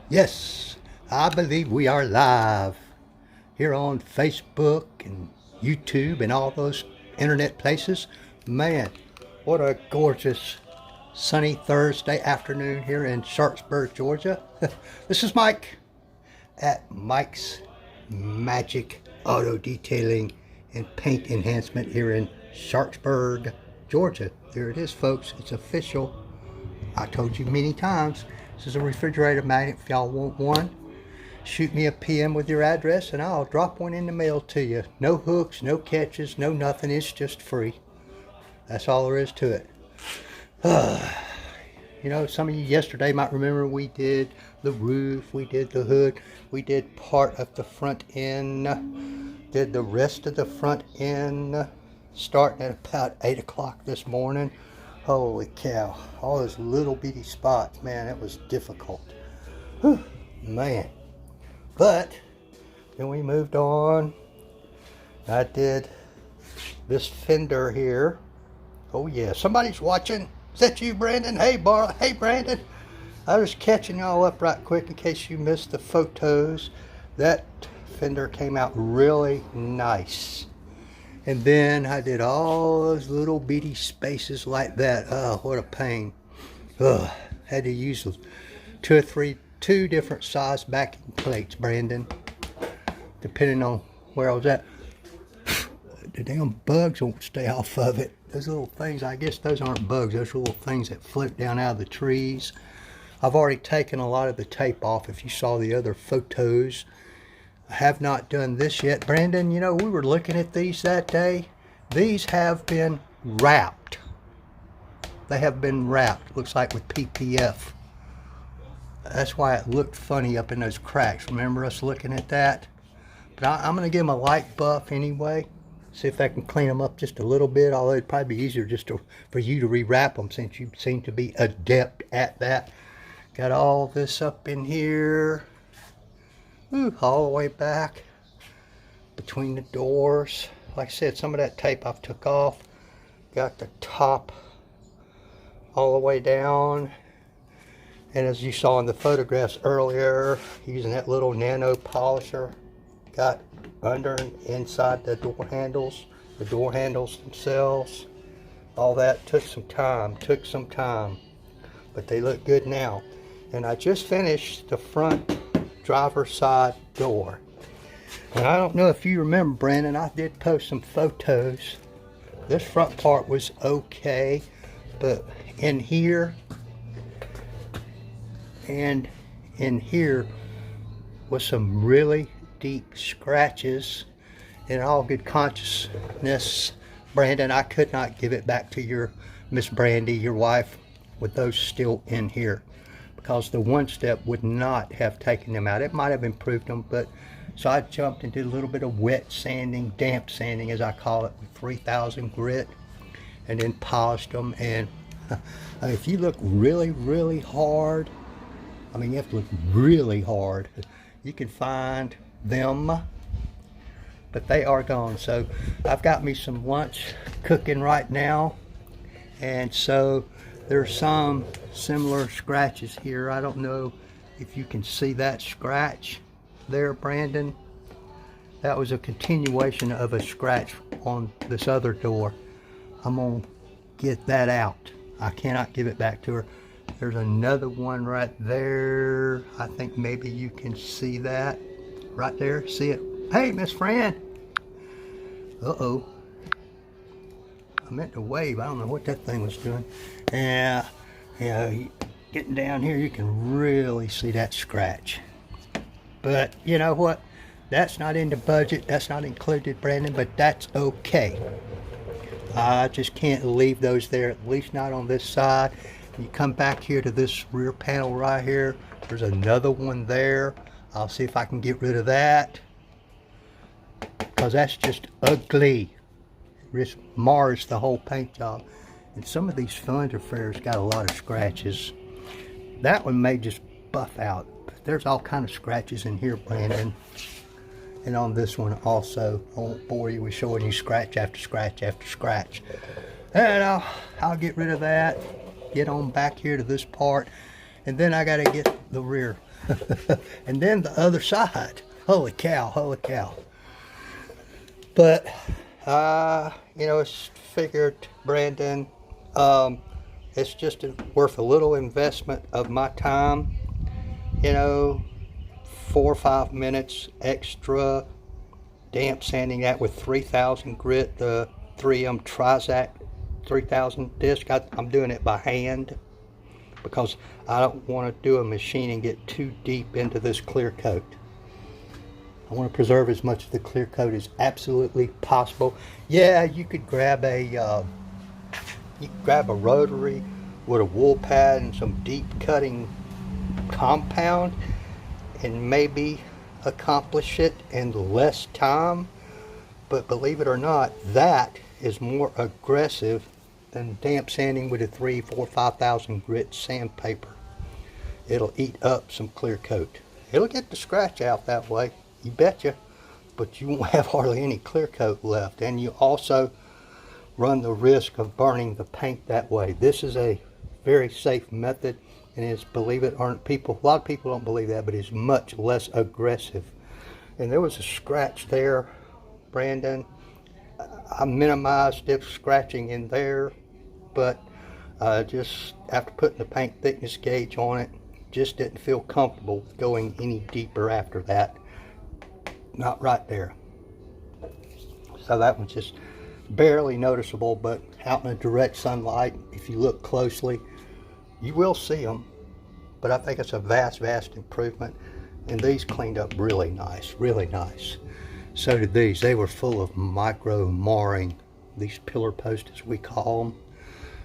Yes, I believe we are live here on Facebook and YouTube and all those internet places. Man, what a gorgeous sunny Thursday afternoon here in Sharpsburg, Georgia. This is Mike at Mike's Magic Auto Detailing and Paint Enhancement here in Sharpsburg, Georgia. There it is, folks. It's official. I told you many times. This is a refrigerator magnet. If y'all want one, shoot me a PM with your address and I'll drop one in the mail to you. No hooks, no catches, no nothing. It's just free. That's all there is to it. You know, some of you yesterday might remember we did the roof, we did the hood, we did part of the front end, did the rest of the front end, starting at about 8 o'clock this morning. Holy cow, all those little bitty spots, man, it was difficult. Whew, man. But then we moved on. I did this fender here. Oh yeah, somebody's watching. Is that you, Brandon? Hey, hey, Brandon. I was catching y'all up right quick in case you missed the photos. That fender came out really nice. And then I did all those little bitty spaces like that. Oh, what a pain. Ugh, had to use two different size backing plates, Brandon, depending on where I was at. The damn bugs won't stay off of it. Those little things, I guess those aren't bugs. Those little things that float down out of the trees. I've already taken a lot of the tape off if you saw the other photos. I have not done this yet. Brandon, you know, we were looking at these that day. These have been wrapped. They have been wrapped. Looks like with PPF. That's why it looked funny up in those cracks. Remember us looking at that? But I'm going to give them a light buff anyway. See if I can clean them up just a little bit. Although it'd probably be easier just for you to rewrap them since you seem to be adept at that. Got all this up in here. Ooh, all the way back between the doors. Like I said, some of that tape I've took off. Got the top all the way down. And as you saw in the photographs earlier, using that little nano polisher, got under and inside the door handles themselves. All that took some time, but they look good now. And I just finished the front driver's side door. And I don't know if you remember, Brandon, I did post some photos. This front part was okay, but in here and in here was some really deep scratches. In all good consciousness, Brandon, I could not give it back to your Miss Brandy, your wife, with those still in here, because the one step would not have taken them out. It might have improved them, but so I jumped and did a little bit of wet sanding, damp sanding as I call it, with 3000 grit, and then polished them. And if you look really, really hard, I mean, you have to look really hard, you can find them, but they are gone. So I've got me some lunch cooking right now, and so there's some similar scratches here. I don't know if you can see that scratch there, Brandon. That was a continuation of a scratch on this other door. I'm gonna get that out. I cannot give it back to her. There's another one right there. I think maybe you can see that right there. See it? Hey, Miss Fran. Uh-oh. I meant to wave. I don't know what that thing was doing. Yeah, getting down here, you can really see that scratch. But you know what? That's not in the budget. That's not included, Brandon, but that's okay. I just can't leave those there, at least not on this side. You come back here to this rear panel right here. There's another one there. I'll see if I can get rid of that, because that's just ugly. It just mars the whole paint job. And some of these Fender fares got a lot of scratches. That one may just buff out, but there's all kind of scratches in here, Brandon. And on this one also. I won't bore you with showing you scratch after scratch after scratch. And I'll get rid of that. Get on back here to this part. And then I got to get the rear. And then the other side. Holy cow, holy cow. But, you know, it's figured, Brandon, it's just worth a little investment of my time. You know, 4 or 5 minutes extra damp sanding that with 3000 grit, the 3M Trizac 3000 disc. I'm doing it by hand because I don't want to do a machine and get too deep into this clear coat. I want to preserve as much of the clear coat as absolutely possible. Yeah, you could grab a rotary with a wool pad and some deep cutting compound and maybe accomplish it in less time, but believe it or not, that is more aggressive than damp sanding with a 3, 4, 5,000 grit sandpaper. It'll eat up some clear coat. It'll get the scratch out that way, you betcha, but you won't have hardly any clear coat left, and you also run the risk of burning the paint that way. This is a very safe method, and it's, believe it or not, a lot of people don't believe that, but it's much less aggressive. And there was a scratch there, Brandon. I minimized it scratching in there, but just after putting the paint thickness gauge on it, just didn't feel comfortable going any deeper after that. Not right there. So that was just barely noticeable, but out in the direct sunlight, if you look closely, you will see them. But I think it's a vast improvement, and these cleaned up really nice, really nice. So did these. They were full of micro marring, these pillar posts as we call them.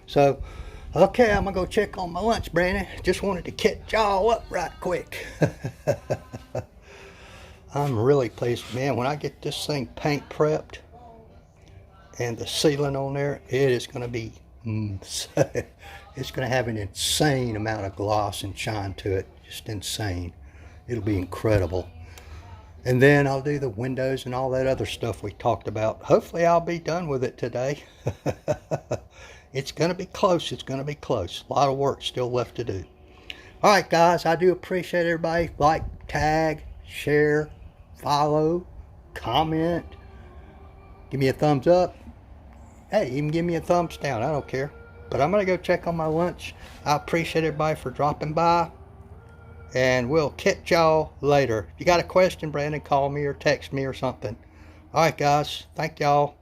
So okay, I'm gonna go check on my lunch, Brandon. Just wanted to catch y'all up right quick. I'm really pleased, man. When I get this thing paint prepped and the sealant on there, it is going to be, it's going to have an insane amount of gloss and shine to it. Just insane. It'll be incredible. And then I'll do the windows and all that other stuff we talked about. Hopefully I'll be done with it today. It's going to be close. It's going to be close. A lot of work still left to do. All right, guys. I do appreciate everybody. Like, tag, share, follow, comment, give me a thumbs up. Hey, even give me a thumbs down. I don't care. But I'm going to go check on my lunch. I appreciate everybody for dropping by. And we'll catch y'all later. If you got a question, Brandon, call me or text me or something. All right, guys. Thank y'all.